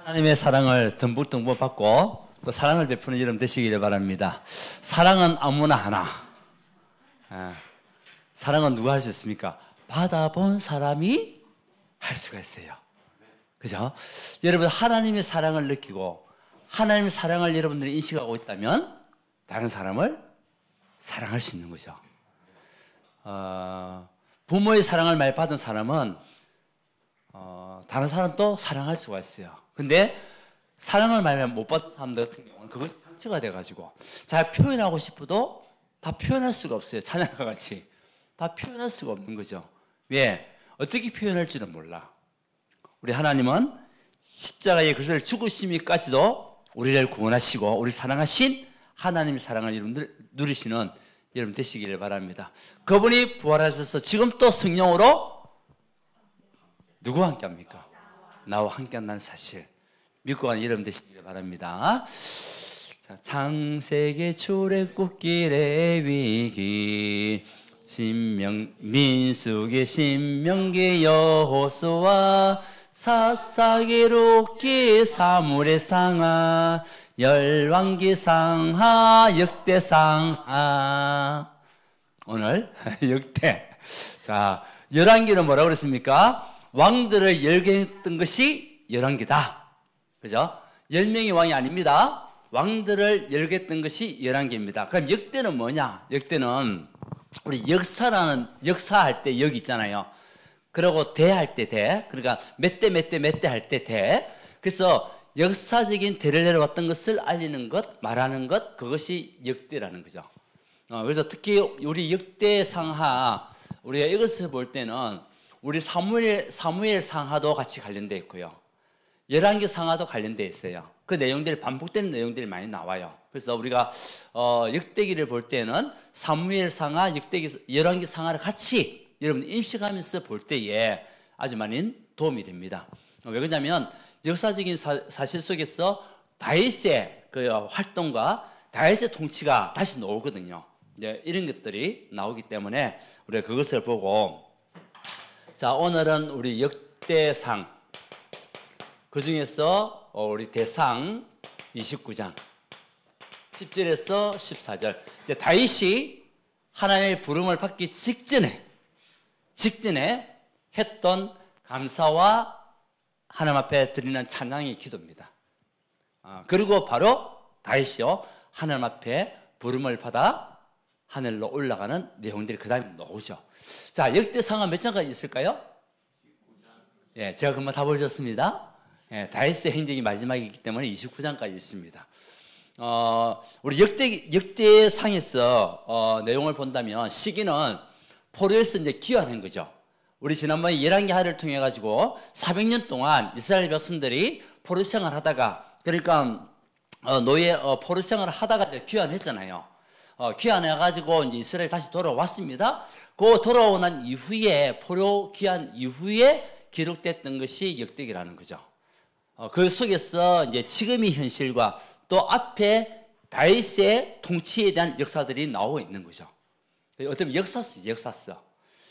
하나님의 사랑을 듬뿍듬뿍 받고 또 사랑을 베푸는 여러분 되시기를 바랍니다. 사랑은 아무나 하나. 사랑은 누가 할 수 있습니까? 받아본 사람이 할 수가 있어요. 그죠? 여러분 하나님의 사랑을 느끼고 하나님의 사랑을 여러분들이 인식하고 있다면 다른 사람을 사랑할 수 있는 거죠. 부모의 사랑을 많이 받은 사람은 다른 사람도 사랑할 수가 있어요. 근데 사랑을 많이 못 받은 사람들 같은 경우는 그것이 상처가 돼가지고 잘 표현하고 싶어도 다 표현할 수가 없어요. 찬양과 같이 다 표현할 수가 없는 거죠. 왜? 어떻게 표현할지는 몰라. 우리 하나님은 십자가의 그리스도를 죽으심이까지도 우리를 구원하시고 우리 사랑하신 하나님의 사랑을 여러분들 누리시는 여러분 되시기를 바랍니다. 그분이 부활하셔서 지금 또 성령으로 누구와 함께 합니까? 나와 함께 한다는 사실 믿고 가는 여러분 되시기를 바랍니다. 자, 창세기 출애굽길의 위기 민수기 신명기 여호수아 사사기 룻기 사무엘 상하 열왕기 상하 역대 상하 오늘 역대. 자, 열왕기는 뭐라고 그랬습니까? 왕들을 열게 했던 것이 열왕기다. 그죠? 10명의 왕이 아닙니다. 왕들을 열게 했던 것이 열왕기입니다. 그럼 역대는 뭐냐? 역대는 우리 역사할 때 역 있잖아요. 그리고 대할 때 대. 그러니까 몇 대 할 때 대. 그래서 역사적인 대를 내려왔던 것을 알리는 것, 말하는 것, 그것이 역대라는 거죠. 그래서 특히 우리 역대상하, 우리가 이것을 볼 때는 우리 사무엘 상하도 같이 관련되어 있고요. 열왕기 상하도 관련되어 있어요. 그 내용들이 반복되는 내용들이 많이 나와요. 그래서 우리가 역대기를 볼 때는 사무엘 상하, 열왕기 상하를 같이 여러분 인식하면서 볼 때에 아주 많은 도움이 됩니다. 왜 그러냐면 역사적인 사실 속에서 다윗의 그 활동과 다윗의 통치가 다시 나오거든요. 이제 이런 것들이 나오기 때문에 우리가 그것을 보고, 자, 오늘은 우리 역대상, 그 중에서 우리 대상 29장 10절에서 14절. 이제 다윗이 하나님의 부름을 받기 직전에 했던 감사와 하나님 앞에 드리는 찬양의 기도입니다. 그리고 바로 다윗이요 하나님 앞에 부름을 받아 하늘로 올라가는 내용들이 그 다음에 나오죠. 자, 역대상은 몇 장까지 있을까요? 예, 제가 금방 다 보셨습니다. 예, 다윗의 행적이 마지막이기 때문에 29장까지 있습니다. 우리 역대상에서 내용을 본다면 시기는 포로에서 이제 귀환한 거죠. 우리 지난번에 열왕기 하를 통해 가지고 400년 동안 이스라엘 백성들이 포로 생활을 하다가, 그러니까 포로 생활을 하다가 귀환했잖아요. 귀환해 가지고 이제 이스라엘 다시 돌아왔습니다. 그 돌아오고 난 이후에 포로 귀환 이후에 기록됐던 것이 역대기라는 거죠. 그 속에서 이제 지금의 현실과 또 앞에 다윗의 통치에 대한 역사들이 나오고 있는 거죠. 어떤 역사서.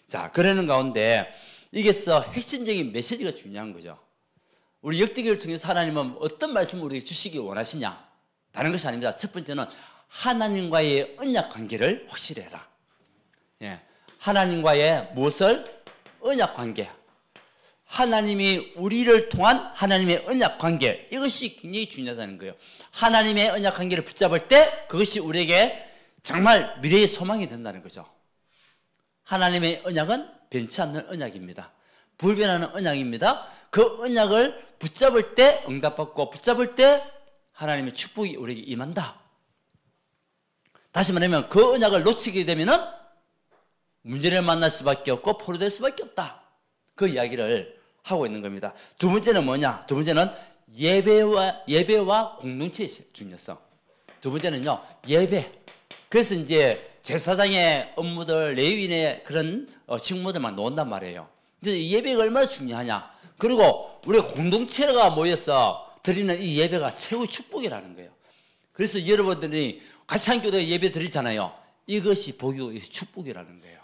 자, 그러는 가운데 이게서 핵심적인 메시지가 중요한 거죠. 우리 역대기를 통해서 하나님은 어떤 말씀을 우리에게 주시기 원하시냐? 다른 것이 아닙니다. 첫 번째는 하나님과의 언약 관계를 확실히 해라. 예, 하나님과의 무엇을? 언약 관계. 하나님이 우리를 통한 하나님의 언약 관계, 이것이 굉장히 중요하다는 거예요. 하나님의 언약 관계를 붙잡을 때 그것이 우리에게 정말 미래의 소망이 된다는 거죠. 하나님의 언약은 변치 않는 언약입니다. 불변하는 언약입니다. 그 언약을 붙잡을 때 응답받고 붙잡을 때 하나님의 축복이 우리에게 임한다. 다시 말하면 그 언약을 놓치게 되면은 문제를 만날 수밖에 없고 포로될 수밖에 없다. 그 이야기를 하고 있는 겁니다. 두 번째는 뭐냐? 두 번째는 예배와 공동체의 중요성. 두 번째는요, 예배. 그래서 이제 제사장의 업무들, 레위인의 그런 직무들만 놓는단 말이에요. 그래서 예배가 얼마나 중요하냐? 그리고 우리 공동체가 모여서 드리는 이 예배가 최고의 축복이라는 거예요. 그래서 여러분들이 같이 한 교회에 예배 드리잖아요. 이것이 복이고 축복이라는 거예요.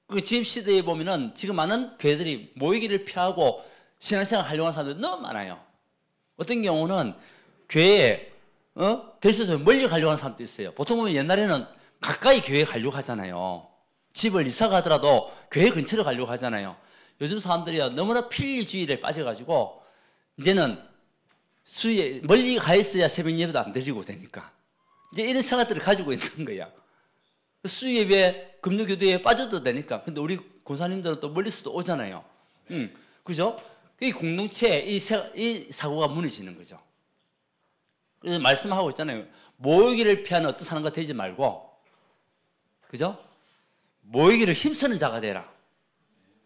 그 지금 시대에 보면은 지금 많은 교회들이 모이기를 피하고 신앙생활 하려고 하는 사람들이 너무 많아요. 어떤 경우는 교회에 대수서 멀리 가려고 하는 사람도 있어요. 보통 보면 옛날에는 가까이 교회 가려고 하잖아요. 집을 이사 가더라도 교회 근처로 가려고 하잖아요. 요즘 사람들이 너무나 필리주의에 빠져가지고 이제는 수요에 멀리 가 있어야 새벽 예배도 안 드리고 되니까 이제 이런 생각들을 가지고 있는 거야. 수요 예배, 금요 교도에 빠져도 되니까. 근데 우리 권사님들은 또 멀리서도 오잖아요. 그죠? 이 공동체, 이 사고가 무너지는 거죠. 그래서 말씀하고 있잖아요. 모이기를 피하는 어떤 사람과 되지 말고, 그죠? 모이기를 힘쓰는 자가 되라.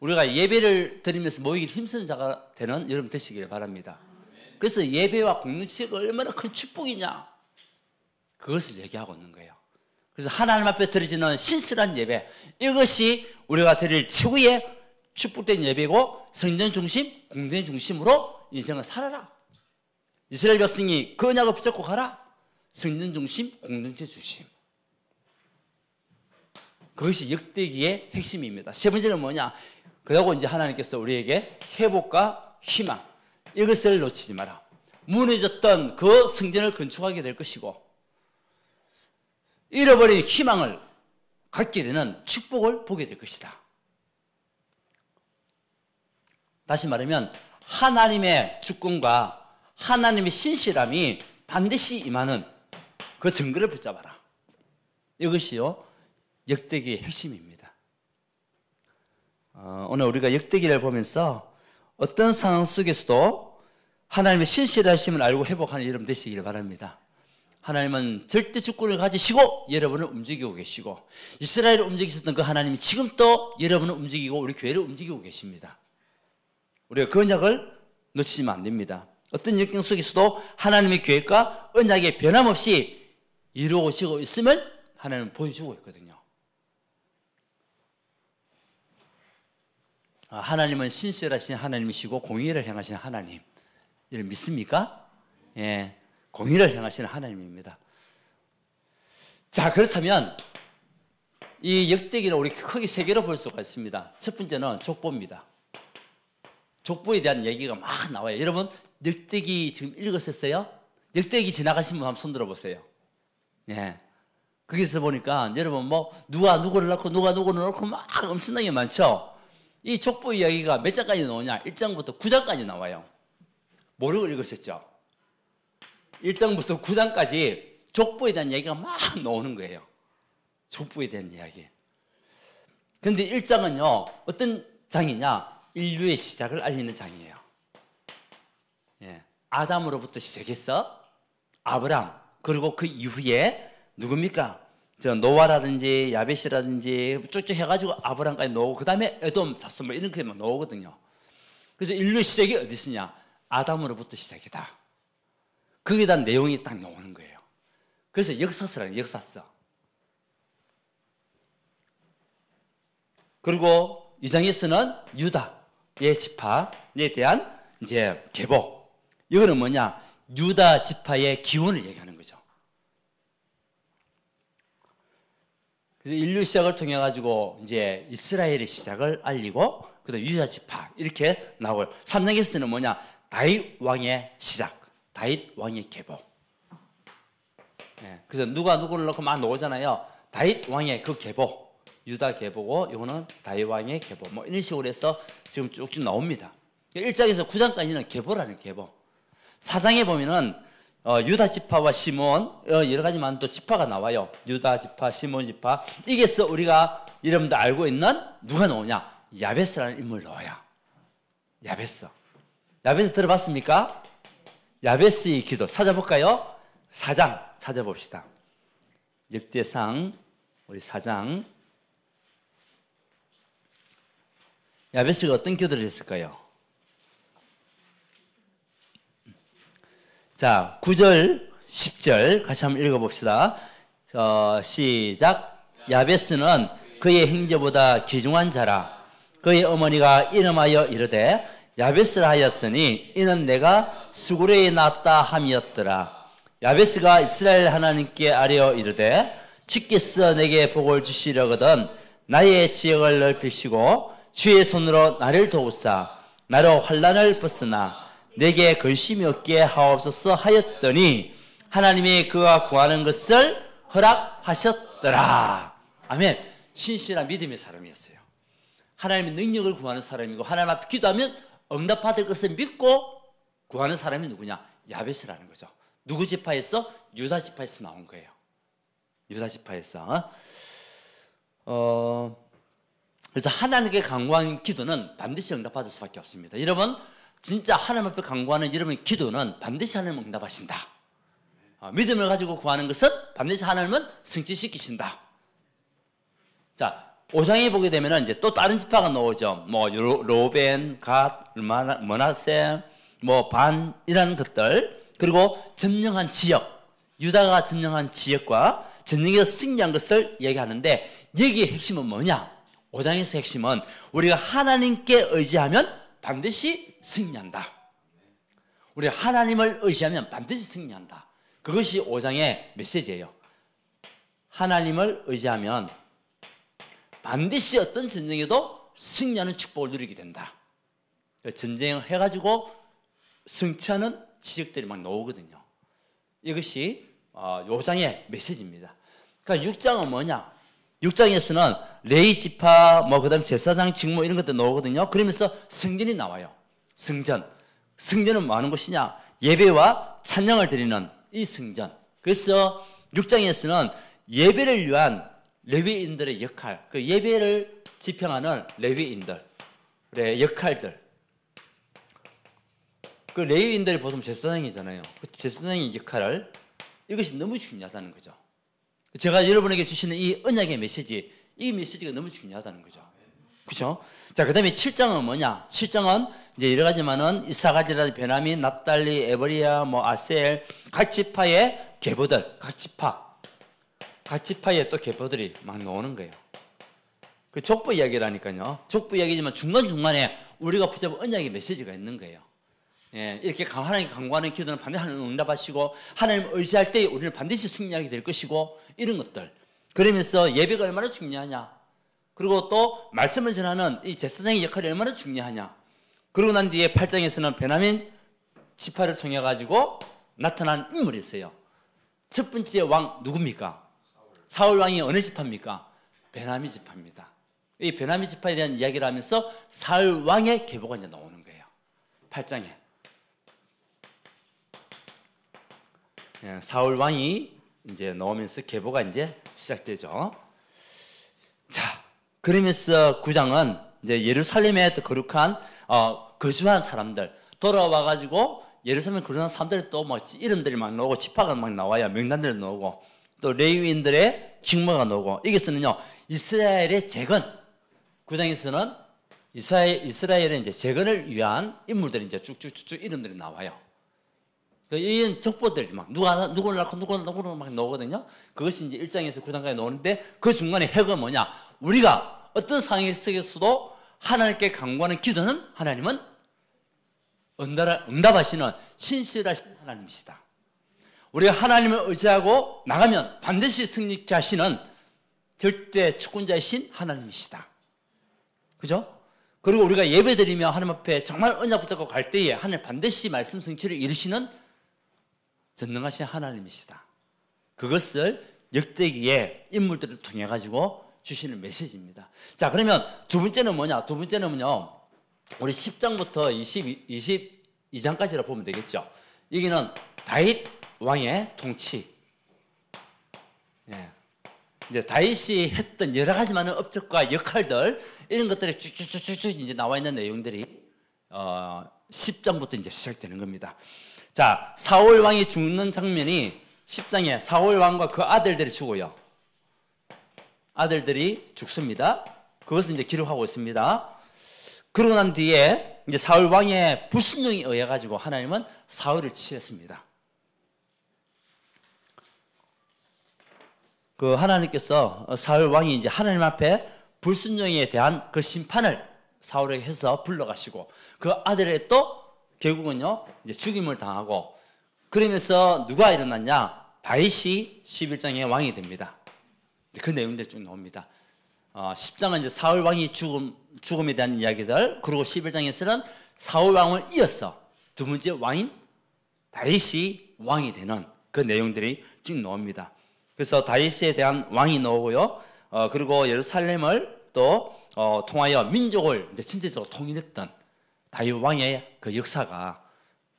우리가 예배를 드리면서 모이기를 힘쓰는 자가 되는 여러분 되시길 바랍니다. 그래서 예배와 공동체가 얼마나 큰 축복이냐, 그것을 얘기하고 있는 거예요. 그래서 하나님 앞에 드려지는 신실한 예배, 이것이 우리가 드릴 최고의 축복된 예배고, 성전 중심, 공동체 중심으로 인생을 살아라. 이스라엘 백성이 그 언약을 붙잡고 가라. 성전 중심, 공동체 중심. 그것이 역대기의 핵심입니다. 세 번째는 뭐냐? 그리고 이제 하나님께서 우리에게 회복과 희망, 이것을 놓치지 마라. 무너졌던 그 성전을 건축하게 될 것이고, 잃어버린 희망을 갖게 되는 축복을 보게 될 것이다. 다시 말하면 하나님의 주권과 하나님의 신실함이 반드시 임하는 그 증거를 붙잡아라. 이것이요 역대기의 핵심입니다. 오늘 우리가 역대기를 보면서 어떤 상황 속에서도 하나님의 신실하심을 알고 회복하는 여러분 되시길 바랍니다. 하나님은 절대 주권을 가지시고 여러분을 움직이고 계시고, 이스라엘을 움직이셨던 그 하나님이 지금도 여러분을 움직이고 우리 교회를 움직이고 계십니다. 우리가 그 언약을 놓치면 안 됩니다. 어떤 역경 속에서도 하나님의 계획과 언약이 변함없이 이루어지고 있음을 하나님은 보여주고 있거든요. 하나님은 신실하신 하나님이시고 공의를 행하시는 하나님, 이를 믿습니까? 예, 공의를 행하시는 하나님입니다. 자, 그렇다면 이 역대기를 우리 크게 세 개로 볼 수가 있습니다. 첫 번째는 족보입니다. 족보에 대한 얘기가 막 나와요. 여러분 역대기 지금 읽으셨어요? 역대기 지나가신 분 한번 손 들어보세요. 예. 거기서 보니까 여러분 뭐 누가 누구를 낳고 누가 누구를 낳고 막 엄청나게 많죠. 이 족보 이야기가 몇 장까지 나오냐? 1장부터 9장까지 나와요. 모르고 읽으셨죠? 1장부터 9장까지 족보에 대한 얘기가 막 나오는 거예요. 족보에 대한 이야기. 그런데 1장은요 어떤 장이냐? 인류의 시작을 알리는 장이에요. 예. 아담으로부터 시작해서 아브람, 그리고 그 이후에 누굽니까? 저 노아라든지 야벳이라든지 쭉쭉 해가지고 아브람까지 나오고, 그 다음에 에돔, 사손 뭐 이런 게만 나오거든요. 그래서 인류의 시작이 어디 있으냐? 아담으로부터 시작이다. 거기에 대한 내용이 딱 나오는 거예요. 그래서 역사서라는 역사서. 그리고 2장에서는 유다의 지파에 대한 이제 계보. 이거는 뭐냐? 유다 지파의 기원을 얘기하는 거죠. 그래서 인류 시작을 통해 가지고 이제 이스라엘의 시작을 알리고, 그다음 유다 지파 이렇게 나오고요. 3장에서는 뭐냐? 다윗 왕의 시작, 다윗 왕의 계보. 예, 그래서 누가 누구를 넣고 막 나오잖아요. 다윗 왕의 그 계보, 유다 계보고, 이거는 다윗 왕의 계보. 뭐 이런 식으로 해서 지금 쭉쭉 나옵니다. 1장에서 9장까지는 계보라는 계보. 4장에 보면은 유다 지파와 시몬 여러 가지만 또 지파가 나와요. 유다 지파, 시몬 지파. 이게서 우리가 여러분들 알고 있는 누가 나오냐? 야베스라는 인물 나와요. 야베스. 야베스 들어봤습니까? 야베스의 기도 찾아볼까요? 4장 찾아봅시다. 역대상 우리 4장. 야베스가 어떤 기도를 했을까요? 자, 9절, 10절 같이 한번 읽어봅시다. 시작. 야베스는 그의 형제보다 귀중한 자라. 그의 어머니가 이름하여 이르되 야베스라 하였으니 이는 내가 수구레에 낳았다 함이었더라. 야베스가 이스라엘 하나님께 아뢰어 이르되 주께서 내게 복을 주시려거든 나의 지역을 넓히시고 주의 손으로 나를 도우사 나로 환난을 벗으나 내게 근심이 없게 하옵소서 하였더니 하나님이 그가 구하는 것을 허락하셨더라. 아멘. 신실한 믿음의 사람이었어요. 하나님의 능력을 구하는 사람이고 하나님 앞에 기도하면 응답받을 것을 믿고 구하는 사람이 누구냐? 야베스라는 거죠. 누구 지파에서? 유다 지파에서 나온 거예요. 유다 지파에서. 그래서 하나님께 간구하는 기도는 반드시 응답받을 수밖에 없습니다. 여러분, 진짜 하나님 앞에 간구하는 여러분의 기도는 반드시 하나님은 응답하신다. 믿음을 가지고 구하는 것은 반드시 하나님은 성취시키신다. 자, 5장에 보게 되면 이제 또 다른 지파가 나오죠. 뭐 로벤, 갓, 머나세, 뭐 반 이런 것들, 그리고 점령한 지역, 유다가 점령한 지역과 전쟁에서 승리한 것을 얘기하는데 여기의 핵심은 뭐냐? 5장에서 핵심은 우리가 하나님께 의지하면 반드시 승리한다. 우리가 하나님을 의지하면 반드시 승리한다. 그것이 5장의 메시지예요. 하나님을 의지하면 반드시 어떤 전쟁에도 승리하는 축복을 누리게 된다. 전쟁을 해가지고 승천하는 지역들이 막 나오거든요. 이것이 5장의 메시지입니다. 그러니까 6장은 뭐냐? 6장에서는 레위 지파, 그다음 제사장 직무 이런 것도 나오거든요. 그러면서 성전이 나와요. 성전은 뭐 하는 것이냐? 예배와 찬양을 드리는 이 성전. 그래서 6장에서는 예배를 위한 레위인들의 역할, 그 예배를 지평하는 레위인들의 역할들. 그 레위인들이 보통 제사장이잖아요. 그 제사장의 역할을, 이것이 너무 중요하다는 거죠. 제가 여러분에게 주시는 이 언약의 메시지, 이 메시지가 너무 중요하다는 거죠. 그죠? 자, 그 다음에 7장은 뭐냐? 7장은 이제 여러 가지만은 이사가디라, 베냐민, 납달리, 에브리야, 아셀, 각 지파의 계보들, 각 지파의 또 계보들이 막 나오는 거예요. 그 족보 이야기라니까요. 족보 이야기지만 중간중간에 우리가 붙잡은 언약의 메시지가 있는 거예요. 예, 이렇게 하나님께 간구하는 기도는 반드시 하나님 응답하시고 하나님 의지할 때 우리는 반드시 승리하게 될 것이고 이런 것들. 그러면서 예배가 얼마나 중요하냐. 그리고 또 말씀을 전하는 이 제사장의 역할이 얼마나 중요하냐. 그러고 난 뒤에 8장에서는 베냐민 지파를 통해 가지고 나타난 인물이 있어요. 첫 번째 왕 누굽니까? 사울 왕이 어느 지파입니까? 베냐민 지파입니다. 이 베냐민 지파에 대한 이야기를 하면서 사울 왕의 계보가 이제 나오는 거예요. 8장에. 예, 사울 왕이 이제 나오면서 계보가 이제 시작되죠. 자, 그러면서 9장은 이제 예루살렘의 또 거룩한 거주한 사람들 돌아와 가지고 예루살렘에 거주한 사람들이 또 막 이름들이 막 나오고 지파가 막 나와요. 명단들 나오고 또 레위인들의 직무가 나오고 이것은요 이스라엘의 재건 9장에서는 이스라엘의 이제 재건을 위한 인물들이 이제 쭉쭉쭉 이름들이 나와요. 이 족보들이 막 누구를 낳고 누구를 막 나오거든요. 그것이 이제 1장에서 9장까지 나오는데 그 중간에 핵은 뭐냐? 우리가 어떤 상황에 속에서도 하나님께 간구하는 기도는 하나님은 응답하시는 신실하신 하나님이시다. 우리가 하나님을 의지하고 나가면 반드시 승리케 하시는 절대 주권자이신 하나님이시다. 그죠? 그리고 우리가 예배드리며 하나님 앞에 정말 언약 붙잡고 갈 때에 하나님 반드시 말씀 성취를 이루시는 전능하신 하나님이시다. 그것을 역대기의 인물들을 통해 가지고 주시는 메시지입니다. 자, 그러면 두 번째는 뭐냐? 두 번째는요, 우리 10장부터 22장까지라 보면 되겠죠. 여기는 다윗 왕의 통치. 예. 이제 다윗이 했던 여러 가지 많은 업적과 역할들, 이런 것들이 쭉쭉쭉쭉 이제 나와 있는 내용들이 10장부터 이제 시작되는 겁니다. 자, 사울 왕이 죽는 장면이 10장에 사울 왕과 그 아들들이 죽어요. 아들들이 죽습니다. 그것을 이제 기록하고 있습니다. 그러고 난 뒤에 이제 사울 왕의 불순종에 의해 가지고 하나님은 사울을 치셨습니다. 그 하나님께서 사울 왕이 이제 하나님 앞에 불순종에 대한 그 심판을 사울에게 해서 불러가시고 그 아들의 또 결국은요 이제 죽임을 당하고 그러면서 누가 일어났냐? 다윗이 11장에 왕이 됩니다. 그 내용들이 쭉 나옵니다. 10장은 이제 사울 왕이 죽음에 대한 이야기들, 그리고 11장에서는 사울 왕을 이어서 두 번째 왕인 다윗이 왕이 되는 그 내용들이 쭉 나옵니다. 그래서 다윗에 대한 왕이 나오고요. 그리고 예루살렘을 또 통하여 민족을 이제 전체적으로 통일했던 다윗 왕의 그 역사가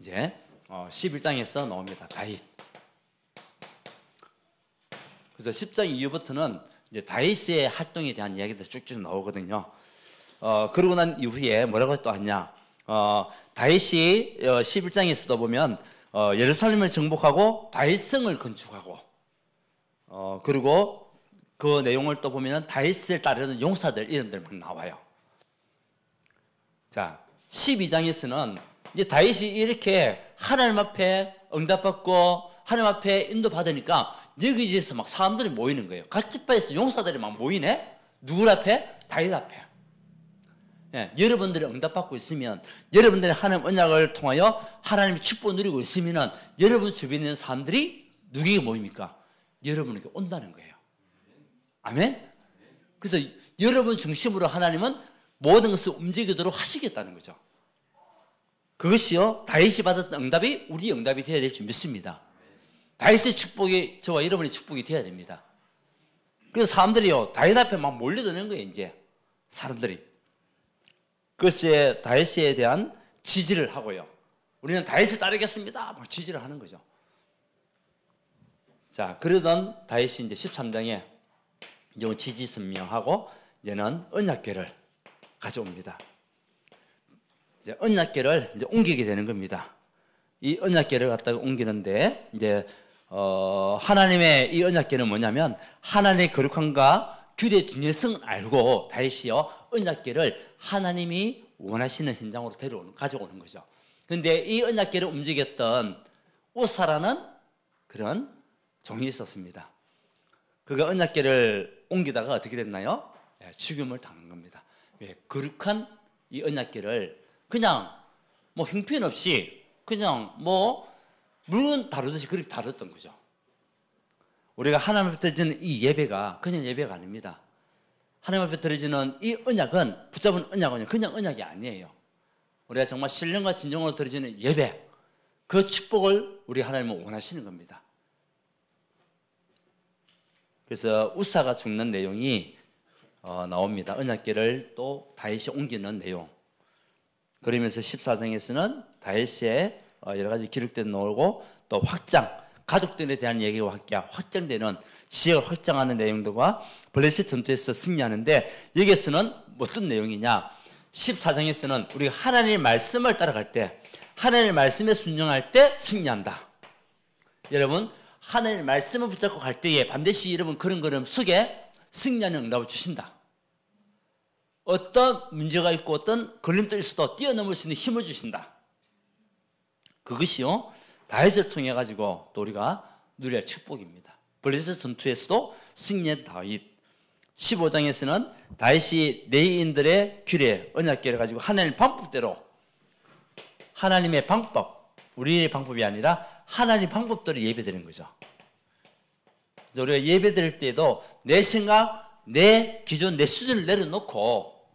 이제 11장에서 나옵니다. 다윗. 그래서 10장 이후부터는 이제 다윗의 활동에 대한 이야기도 쭉쭉 나오거든요. 그러고 난 이후에 뭐라고 또 하냐? 다윗이 11장에서도 보면 예루살렘을 정복하고 다윗성을 건축하고 그리고 그 내용을 또 보면 다윗을 따르는 용사들 이름들만 나와요. 자, 12장에서는 이제 다윗이 이렇게 하나님 앞에 응답받고 하나님 앞에 인도받으니까 여기저기서 막 사람들이 모이는 거예요. 갓집바에서 용사들이 막 모이네? 누구 앞에? 다윗 앞에. 예, 여러분들이 응답받고 있으면, 여러분들이 하나님 언약을 통하여 하나님의 축복을 누리고 있으면 여러분 주변에 있는 사람들이 누구에게 모입니까? 여러분에게 온다는 거예요. 아멘? 그래서 여러분 중심으로 하나님은 모든 것을 움직이도록 하시겠다는 거죠. 그것이요, 다윗이 받았던 응답이 우리의 응답이 되어야 될 줄 믿습니다. 다윗의 축복이 저와 여러분의 축복이 되어야 됩니다. 그래서 사람들이요, 다윗 앞에 막 몰려드는 거예요, 이제. 사람들이. 그것에 다윗에 대한 지지를 하고요. 우리는 다윗을 따르겠습니다. 막 지지를 하는 거죠. 자, 그러던 다윗이 이제 13장에 이제 지지 선명하고 이제는 언약궤를 가져옵니다. 이제 언약궤를 이제 옮기게 되는 겁니다. 이 언약궤를 갖다가 옮기는데 이제 하나님의 이 언약궤는 뭐냐면 하나님의 거룩함과 규례의 중요성을 알고 다윗이요 언약궤를 하나님이 원하시는 현장으로 가져오는 거죠. 그런데 이 언약궤를 움직였던 우사라는 그런 종이 있었습니다. 그가 언약궤를 옮기다가 어떻게 됐나요? 죽임을 당한 겁니다. 왜? 거룩한 이 언약궤를 그냥 뭐 형편없이 그냥 뭐 물건 다루듯이 그렇게 다뤘던 거죠. 우리가 하나님 앞에 드리는 이 예배가 그냥 예배가 아닙니다. 하나님 앞에 드려지는 이 언약은, 붙잡은 언약은 그냥 언약이 아니에요. 우리가 정말 신령과 진정으로 드려지는 예배, 그 축복을 우리 하나님은 원하시는 겁니다. 그래서 우사가 죽는 내용이 나옵니다. 언약궤를 또 다윗이 옮기는 내용. 그러면서 14장에서는 다윗의 여러 가지 기록된 나오고 또 확장, 가족들에 대한 얘기와 함께 확장되는 지역을 확장하는 내용들과 블레셋 전투에서 승리하는데, 여기에서는 어떤 내용이냐? 14장에서는 우리가 하나님의 말씀을 따라갈 때, 하나님의 말씀에 순종할 때 승리한다. 여러분, 하나님의 말씀을 붙잡고 갈 때에 반드시 여러분 그런 걸음 속에 승리하는 응답을 주신다. 어떤 문제가 있고 어떤 걸림돌이 있어도 뛰어넘을 수 있는 힘을 주신다. 그것이요 다윗을 통해 가지고 또 우리가 누릴 축복입니다. 블레셋 전투에서도 승리한 다윗. 15장에서는 다윗이 레위인들의 규례, 언약궤를 가지고 하나님의 방법대로, 하나님의 방법, 우리의 방법이 아니라 하나님 방법대로 예배드리는 거죠. 우리가 예배드릴 때도 내 생각, 내 기존, 내 수준을 내려놓고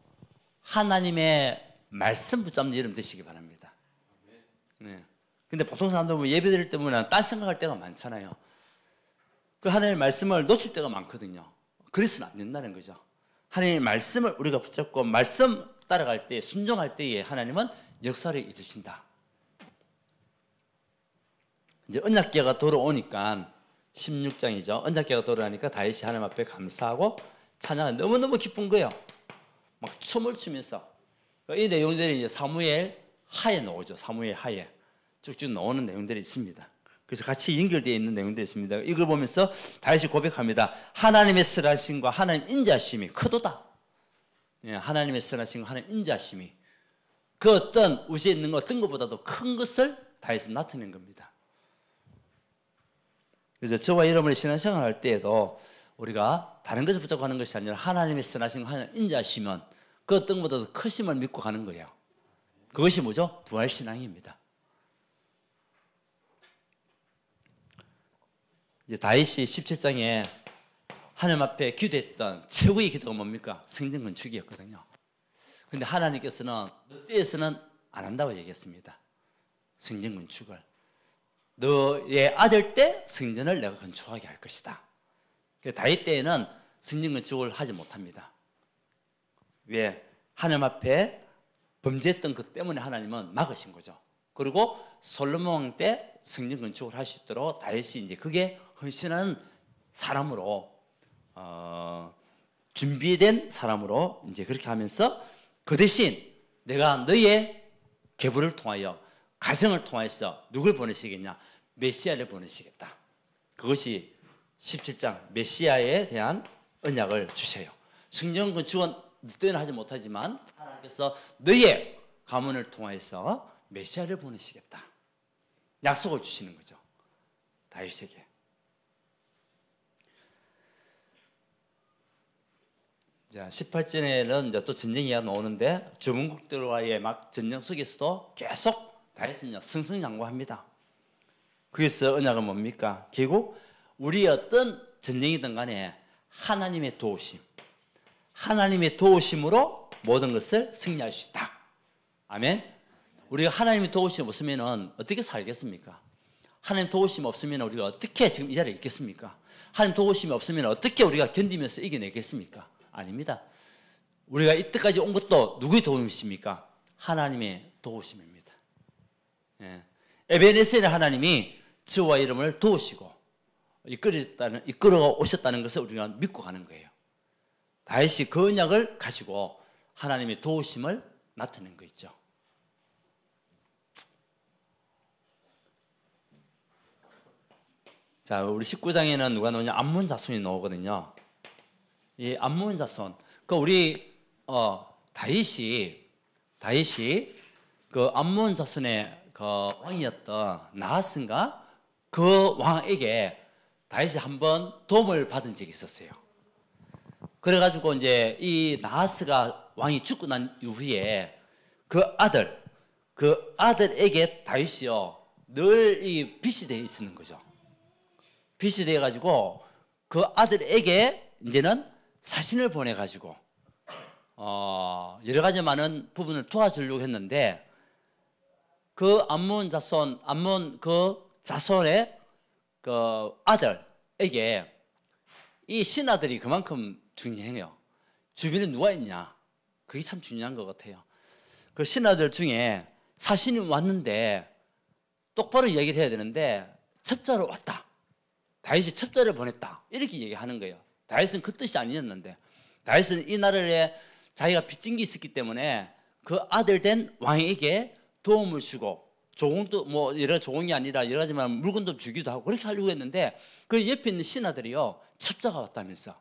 하나님의 말씀 붙잡는 여러분 되시기 바랍니다. 네. 근데 보통 사람들 보면 예배드릴 때 보면 딴 생각할 때가 많잖아요. 그 하나님의 말씀을 놓칠 때가 많거든요. 그래서는 안 된다는 거죠. 하나님의 말씀을 우리가 붙잡고 말씀 따라갈 때, 순종할 때에 하나님은 역사를 이루신다. 이제 언약궤가 돌아오니까 16장이죠. 언약궤가 돌아오니까 다윗이 하나님 앞에 감사하고 찬양을 너무너무 기쁜 거예요. 막 춤을 추면서. 이 내용들이 이제 사무엘 하에 나오죠. 사무엘 하에 쭉쭉 나오는 내용들이 있습니다. 그래서 같이 연결되어 있는 내용들이 있습니다. 이걸 보면서 다윗이 고백합니다. 하나님의 선하심과 하나님 인자심이 크도다. 예, 하나님의 선하심과 하나님 인자심이 그 어떤 우주에 있는 어떤 것보다도 큰 것을 다윗은 나타낸 겁니다. 그래서 저와 여러분이 신앙생활 할 때에도 우리가 다른 것을 붙잡고 하는 것이 아니라 하나님의 선하심과 하나님 인자심은 그 어떤 것보다도 크심을 믿고 가는 거예요. 그것이 뭐죠? 부활신앙입니다. 이제 다윗이 17장에 하나님 앞에 기도했던 최고의 기도가 뭡니까? 성전 건축이었거든요. 근데 하나님께서는 너 때에서는 안 한다고 얘기했습니다. 성전 건축을. 너의 아들 때 성전을 내가 건축하게 할 것이다. 다윗 때에는 성전 건축을 하지 못합니다. 왜? 하나님 앞에 범죄했던 것 때문에 하나님은 막으신 거죠. 그리고 솔로몬 왕 때 성전 건축을 할 수 있도록 다윗이 이제 그게 헌신하는 사람으로 준비된 사람으로 이제 그렇게 하면서 그 대신 내가 너의 계보를 통하여 가정을 통해서 누굴 보내시겠냐? 메시아를 보내시겠다. 그것이 17장 메시아에 대한 언약을 주세요. 성전 건축은 너 때는 하지 못하지만 하나님께서 너의 가문을 통해서 메시아를 보내시겠다. 약속을 주시는 거죠. 다윗에게. 자, 18절에는 이제 또 전쟁 이야기가 나오는데 주문국들과의 막 전쟁 속에서도 계속 다윗은 승승장구합니다. 그래서 언약은 뭡니까? 결국 우리 어떤 전쟁이든 간에 하나님의 도우심, 하나님의 도우심으로 모든 것을 승리할 수 있다. 아멘. 우리가 하나님의 도우심 없으면 어떻게 살겠습니까? 하나님 도우심 없으면 우리가 어떻게 지금 이 자리에 있겠습니까? 하나님 도우심이 없으면 어떻게 우리가 견디면서 이겨내겠습니까? 아닙니다. 우리가 이때까지 온 것도 누구의 도우심입니까? 하나님의 도우심입니다. 예. 에베네셀의 하나님이 저와 이름을 도우시고 이끌어 오셨다는 것을 우리가 믿고 가는 거예요. 다윗이 그 언약을 가지고 하나님의 도우심을 나타낸 거 있죠. 자, 우리 19장에는 누가 나오냐? 암몬 자손이 나오거든요. 이 암몬 자손, 그 우리 다윗이 그 암몬 자손의 그 왕이었던 나하스인가 그 왕에게 다윗이 한번 도움을 받은 적이 있었어요. 그래가지고 이제 이 나하스가 왕이 죽고 난 이후에 그 아들에게 다윗이요 늘 이 빛이 되어 있는 거죠. 빛이 되어 가지고 그 아들에게 이제는 사신을 보내가지고 여러 가지 많은 부분을 도와주려고 했는데 그 암몬 그 자손의 그 아들에게 이 신하들이 그만큼 중요해요. 주변에 누가 있냐? 그게 참 중요한 것 같아요. 그 신하들 중에 사신이 왔는데 똑바로 얘기를 해야 되는데 첩자로 왔다. 다윗이 첩자를 보냈다. 이렇게 얘기하는 거예요. 다윗은 그 뜻이 아니었는데 다윗은 이 나라에 자기가 빚진 게 있었기 때문에 그 아들 된 왕에게 도움을 주고 조공도 뭐 여러 조공이 아니라 여러 가지만 물건도 주기도 하고 그렇게 하려고 했는데 그 옆에 있는 신하들이요 첩자가 왔다면서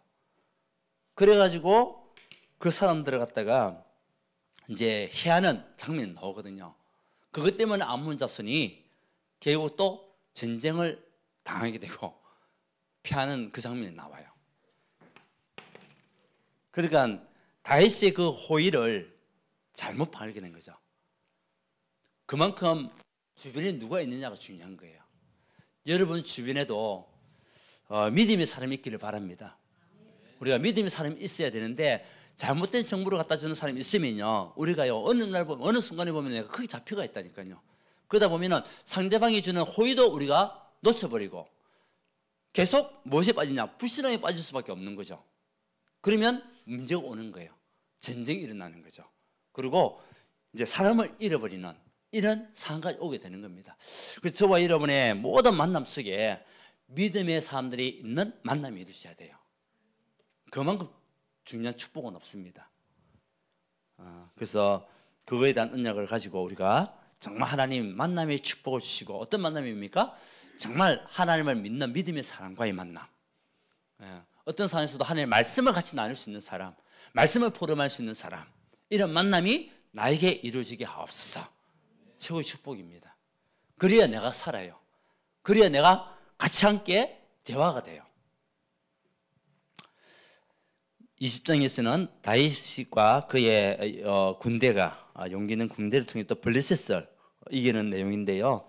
그래가지고 그 사람들을 갖다가 이제 해하는 장면이 나오거든요. 그것 때문에 암몬 자손이 결국 또 전쟁을 당하게 되고 피하는 그 장면이 나와요. 그러니까 다윗의 그 호의를 잘못 발견한 거죠. 그만큼 주변에 누가 있느냐가 중요한 거예요. 여러분 주변에도 믿음의 사람이 있기를 바랍니다. 우리가 믿음의 사람이 있어야 되는데 잘못된 정보를 갖다 주는 사람이 있으면요 우리가요 어느 날 보면 어느 순간에 보면 내가 크게 잡혀가 있다니까요. 그러다 보면은 상대방이 주는 호의도 우리가 놓쳐버리고 계속 무엇에 빠지냐? 불신앙에 빠질 수밖에 없는 거죠. 그러면 문제가 오는 거예요. 전쟁이 일어나는 거죠. 그리고 이제 사람을 잃어버리는 이런 상황까지 오게 되는 겁니다. 그래서 저와 여러분의 모든 만남 속에 믿음의 사람들이 있는 만남이 이루어져야 돼요. 그만큼 중요한 축복은 없습니다. 그래서 그거에 대한 언약을 가지고 우리가 정말 하나님 만남의 축복을 주시고 어떤 만남입니까? 정말 하나님을 믿는 믿음의 사람과의 만남. 어떤 상황에서도 하나님의 말씀을 같이 나눌 수 있는 사람, 말씀을 포럼할 수 있는 사람, 이런 만남이 나에게 이루어지게 하옵소서. 최고의 축복입니다. 그래야 내가 살아요. 그래야 내가 같이 함께 대화가 돼요. 20장에서는 다윗과 그의 군대가 용기 있는 군대를 통해 또 블레셋을 이기는 내용인데요.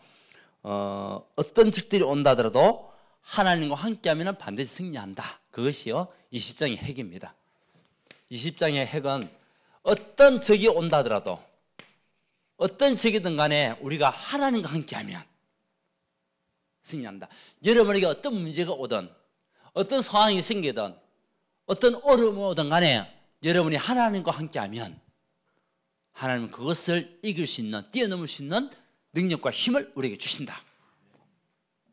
어떤 적들이 온다 하더라도 하나님과 함께하면 반드시 승리한다. 그것이요 20장의 핵입니다. 20장의 핵은 어떤 적이 온다 하더라도 어떤 적이든 간에 우리가 하나님과 함께하면 승리한다. 여러분에게 어떤 문제가 오든 어떤 상황이 생기든 어떤 어려움이 오든 간에 여러분이 하나님과 함께하면 하나님은 그것을 이길 수 있는, 뛰어넘을 수 있는 능력과 힘을 우리에게 주신다.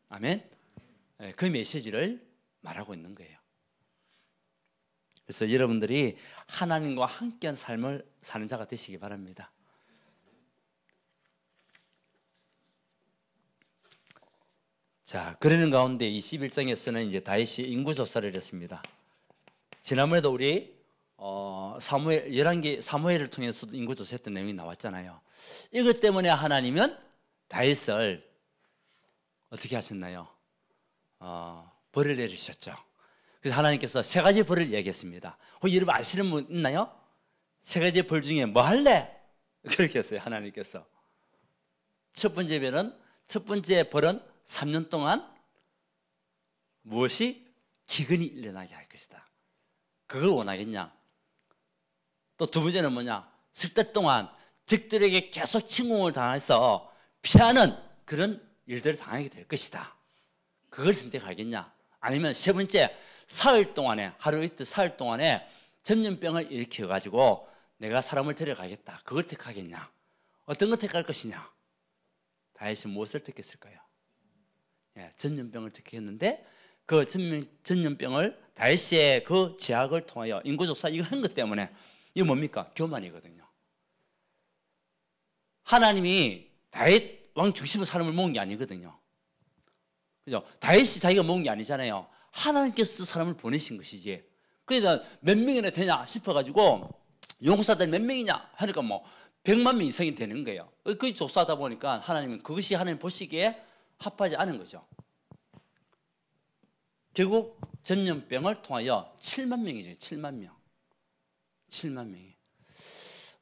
아멘. 그 메시지를 말하고 있는 거예요. 그래서 여러분들이 하나님과 함께한 삶을 사는 자가 되시기 바랍니다. 자, 그러는 가운데 21장에서는 이제 다윗이 인구 조사를 했습니다. 지난번에도 우리 사무엘, 11기 사무엘을 통해서도 인구 조사했던 내용이 나왔잖아요. 이것 때문에 하나님은 다윗을 어떻게 하셨나요? 벌을 내리셨죠. 그래서 하나님께서 세 가지 벌을 얘기했습니다. 여러분 아시는 분 있나요? 세 가지 벌 중에 뭐 할래? 그렇게 했어요. 하나님께서. 첫 번째 벌은 3년 동안 무엇이 기근이 일어나게 할 것이다. 그걸 원하겠냐? 또 두 번째는 뭐냐? 석 달 동안 적들에게 계속 침공을 당해서 피하는 그런 일들을 당하게 될 것이다. 그걸 선택하겠냐? 아니면 세 번째, 사흘 동안에, 하루 이틀 사흘 동안에 전염병을 일으켜가지고 내가 사람을 데려가겠다. 그걸 택하겠냐? 어떤 걸 택할 것이냐? 다윗이 무엇을 택했을까요? 전염병을 택했는데 그 전염병을 다윗의 그 제약을 통하여 인구조사 이거 한 것 때문에 이거 뭡니까? 교만이거든요. 하나님이 다윗 왕 중심으로 사람을 모은 게 아니거든요. 그죠? 다윗이 자기가 모은 게 아니잖아요. 하나님께서 사람을 보내신 것이지. 그러니까 몇 명이나 되냐 싶어가지고 용사들 몇 명이냐 하니까 뭐 100만 명 이상이 되는 거예요. 그 조사하다 보니까 하나님은 그것이 하나님 보시기에 합하지 않은 거죠. 결국 전염병을 통하여 7만 명이죠. 7만 명. 7만 명이.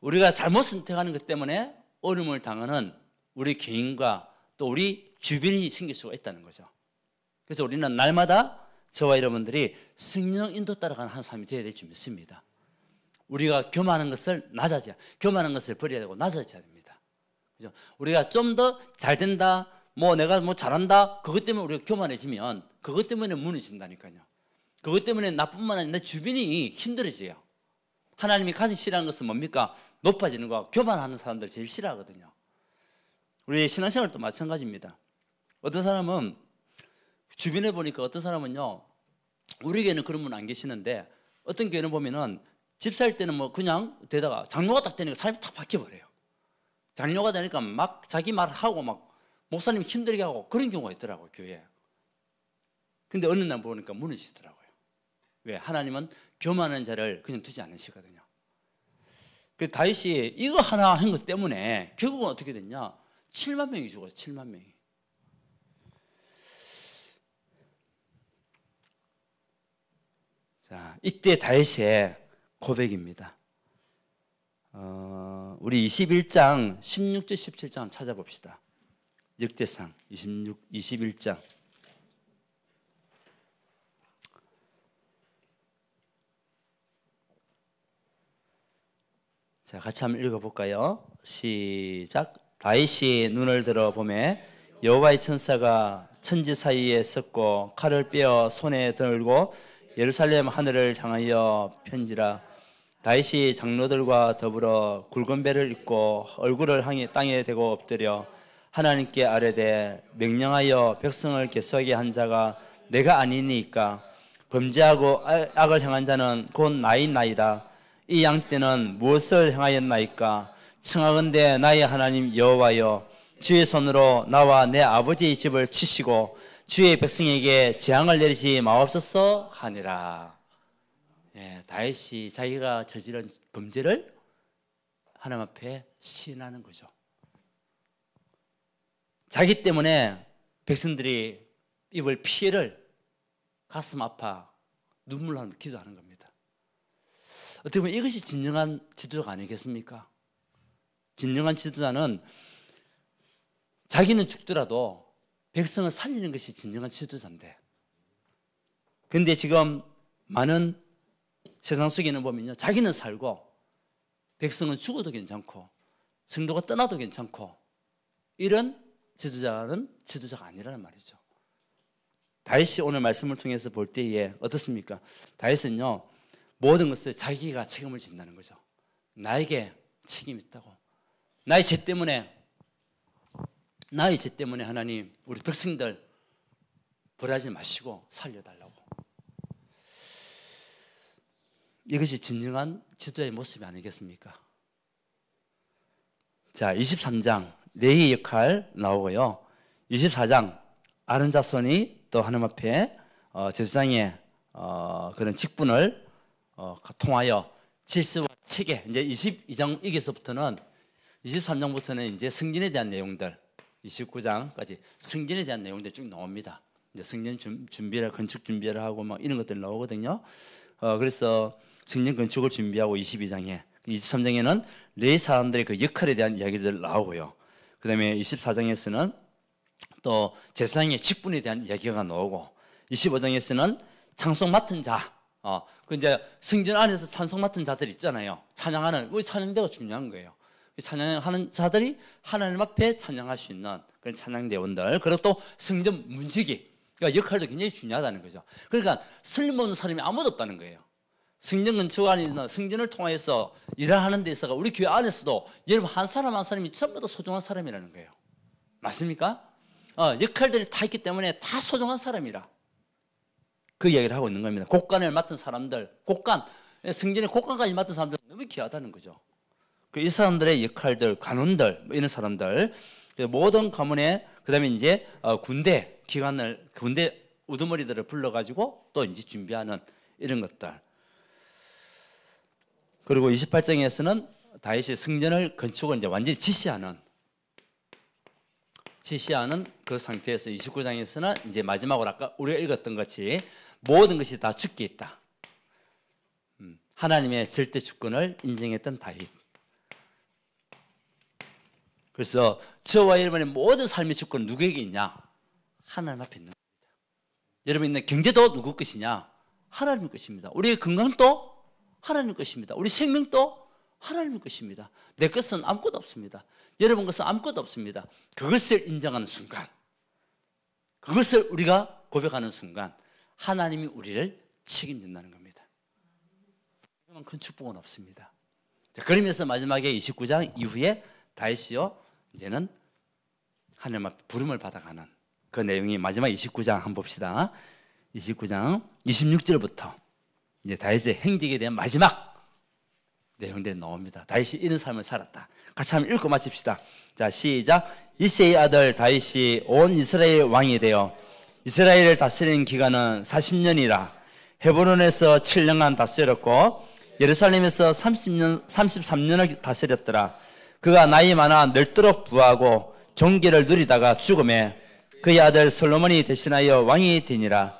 우리가 잘못 선택하는 것 때문에 어려움을 당하는 우리 개인과 또 우리 주변이 생길 수가 있다는 거죠. 그래서 우리는 날마다 저와 여러분들이 성령 인도 따라가는 한 사람이 되어야 될 줄 믿습니다. 우리가 교만한 것을 교만한 것을 버려야 되고 낮아져야 됩니다. 그죠? 우리가 좀 더 잘 된다, 내가 잘한다, 그것 때문에 우리가 교만해지면 그것 때문에 무너진다니까요. 그것 때문에 나뿐만 아니라 내 주변이 힘들어져요. 하나님이 가장 싫어하는 것은 뭡니까? 높아지는 거, 교만하는 사람들 제일 싫어하거든요. 우리 신앙생활도 마찬가지입니다. 어떤 사람은 주변에 보니까 어떤 사람은요, 우리 교회는 그런 분 안 계시는데 어떤 교회는 보면은 집사일 때는 그냥 되다가 장로가 딱 되니까 사람이 다 바뀌어버려요. 장로가 되니까 막 자기 말하고 막 목사님 힘들게 하고 그런 경우가 있더라고요, 교회에. 근데 어느 날 보니까 무너지더라고요. 왜? 하나님은 교만한 자를 그냥 두지 않으시거든요. 그 다윗이 이거 하나 한 것 때문에 결국은 어떻게 됐냐? 7만 명이 죽었어요. 7만 명이. 자, 이때 다윗의 고백입니다. 우리 21장 16절 17장 찾아봅시다. 역대상 21장. 자, 같이 한번 읽어볼까요? 시작. 다윗이 눈을 들어 보매 여호와의 천사가 천지 사이에 섰고 칼을 빼어 손에 들고 예루살렘 하늘을 향하여 편지라. 다윗이 장로들과 더불어 굵은 배를 입고 얼굴을 향해 땅에 대고 엎드려 하나님께 아뢰되 명령하여 백성을 계수하게 한 자가 내가 아니니까 범죄하고 악을 행한 자는 곧 나이나이다. 이 양떼는 무엇을 행하였나이까? 청하건대 나의 하나님 여호와여, 주의 손으로 나와 내 아버지의 집을 치시고 주의 백성에게 재앙을 내리지 마옵소서 하니라. 다윗이 자기가 저지른 범죄를 하나님 앞에 시인하는 거죠. 자기 때문에 백성들이 입을 피해를 가슴 아파 눈물 흘리며 기도하는 겁니다. 어떻게 보면 이것이 진정한 지도자가 아니겠습니까? 진정한 지도자는 자기는 죽더라도 백성을 살리는 것이 진정한 지도자인데, 그런데 지금 많은 세상 속에는 보면요, 자기는 살고 백성은 죽어도 괜찮고 성도가 떠나도 괜찮고 이런 지도자는 지도자가 아니라는 말이죠. 다윗이 오늘 말씀을 통해서 볼 때에 어떻습니까? 다윗은요, 모든 것을 자기가 책임을 진다는 거죠. 나에게 책임이 있다고. 나의 죄 때문에 하나님 우리 백성들 벌하지 마시고 살려달라고. 이것이 진정한 지도자의 모습이 아니겠습니까? 자, 23장 레위의 역할 나오고요. 24장 아론 자손이 또 하나님 앞에 제사장의 그런 직분을 통하여 질서와 체계, 이제 22장 여기서부터는 23장부터는 이제 성전에 대한 내용들, 29장까지 성전에 대한 내용들이 쭉 나옵니다. 이제 성전 준비를, 건축 준비를 하고 막 이런 것들이 나오거든요. 그래서 성전 건축을 준비하고 22장에, 23장에는 레위 사람들의 그 역할에 대한 이야기들 나오고요. 그 다음에 24장에서는 또 제사장의 직분에 대한 이야기가 나오고, 25장에서는 찬송 맡은 자, 그 이제 성전 안에서 찬송 맡은 자들 있잖아요. 찬양하는, 우리 찬양대가 중요한 거예요. 찬양하는 자들이 하나님 앞에 찬양할 수 있는 그런 찬양대원들, 그리고 또 성전 문지기, 그러니까 역할도 굉장히 중요하다는 거죠. 그러니까 쓸모없는 사람이 아무도 없다는 거예요. 성전 건축 안에 있는 성전을 통해서 일을 하는 데 있어서 우리 교회 안에서도 여러분 한 사람 한 사람이 전부 다 소중한 사람이라는 거예요. 맞습니까? 역할들이 다 있기 때문에 다 소중한 사람이라 그 이야기를 하고 있는 겁니다. 곡간을 맡은 사람들, 성전의 곡간까지 맡은 사람들 너무 귀하다는 거죠. 이 사람들의 역할들, 관원들, 이런 사람들, 모든 가문에, 그 다음에 이제 군대 우두머리들을 불러가지고 또 이제 준비하는 이런 것들. 그리고 28장에서는 다윗이 성전을 건축을 이제 완전히 지시하는 그 상태에서 29장에서는 이제 마지막으로 아까 우리가 읽었던 것이 모든 것이 다 주께 있다. 하나님의 절대 주권을 인정했던 다윗. 그래서 저와 여러분의 모든 삶의 주권은 누구에게 있냐? 하나님 앞에 있는 겁니다. 여러분 있는 경제도 누구 것이냐? 하나님 것입니다. 우리의 건강도 하나님 것입니다. 우리 생명도 하나님 것입니다. 내 것은 아무것도 없습니다. 여러분 것은 아무것도 없습니다. 그것을 인정하는 순간, 그것을 우리가 고백하는 순간 하나님이 우리를 책임진다는 겁니다. 그만큼 축복은 없습니다. 자, 그러면서 마지막에 29장 이후에 다윗이요, 이제는 하나님 앞에 부름을 받아가는 그 내용이 마지막 29장 한번 봅시다. 29장 26절부터 이제 다윗의 행적에 대한 마지막 내용들이 나옵니다. 다윗이 이런 삶을 살았다. 같이 한번 읽고 마칩시다. 자, 시작. 이새의 아들 다윗이 온 이스라엘 왕이 되어 이스라엘을 다스리는 기간은 40년이라. 헤브론에서 7년간 다스렸고 예루살렘에서 33년을 다스렸더라. 그가 나이 많아 늙도록 부하고 존귀를 누리다가 죽음에 그의 아들 솔로몬이 대신하여 왕이 되니라.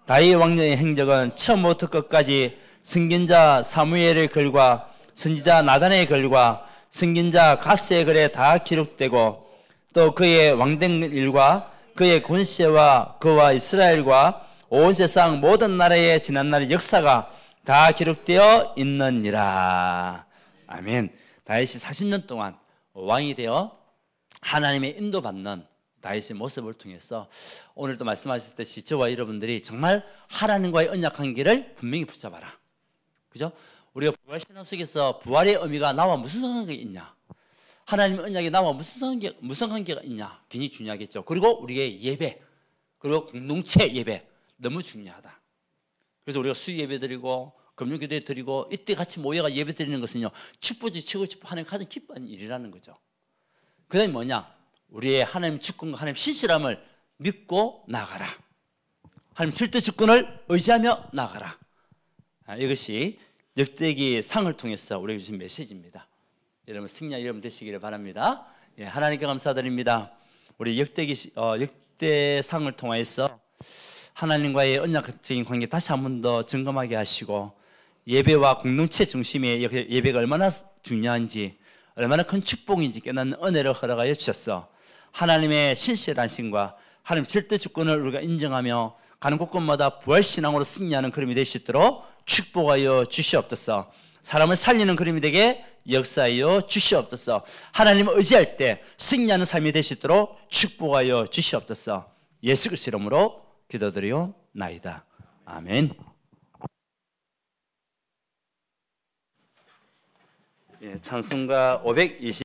다윗 왕녀의 행적은 처음부터 끝까지 선지자 사무엘의 글과 선지자 나단의 글과 선지자 갓세의 글에 다 기록되고 또 그의 왕된 일과 그의 권세와 그와 이스라엘과 온 세상 모든 나라의 지난날의 역사가 다 기록되어 있느니라. 아멘. 다윗이 40년 동안 왕이 되어 하나님의 인도받는 다윗의 모습을 통해서 오늘도 말씀하셨듯이 저와 여러분들이 정말 하나님과의 언약한 길을 분명히 붙잡아라. 그죠? 우리가 부활 신앙 속에서 부활의 의미가 나와 무슨 상관계가 있냐? 하나님의 언약이 나와 무슨 관계가 있냐? 굉장히 중요하겠죠. 그리고 우리의 예배, 그리고 공동체 예배 너무 중요하다. 그래서 우리가 수요 예배 드리고 금요기도에 드리고 이때 같이 모여가 예배 드리는 것은요, 축복이 최고 축복하는 가장 기쁜 일이라는 거죠. 그 다음에 뭐냐? 우리의 하나님 주권과 하나님 신실함을 믿고 나가라. 하나님 절대 주권을 의지하며 나가라. 이것이 역대기 상을 통해서 우리에게 주신 메시지입니다. 여러분 승리한 여러분 되시기를 바랍니다. 예, 하나님께 감사드립니다. 우리 역대상을 통해서 하나님과의 언약적인 관계 다시 한 번 더 점검하게 하시고 예배와 공동체 중심의 예배가 얼마나 중요한지, 얼마나 큰 축복인지 깨닫는 은혜를 허락하여 주셨어. 하나님의 신실하심과 하나님 절대 주권을 우리가 인정하며 가는 곳곳마다 부활신앙으로 승리하는 그림이 될 수 있도록 축복하여 주시옵소서. 사람을 살리는 그림이 되게 역사하여 주시옵소서. 하나님을 의지할 때 승리하는 삶이 될 수 있도록 축복하여 주시옵소서. 예수 그리스도 이름으로 기도드리옵나이다. 아멘. 찬송가 520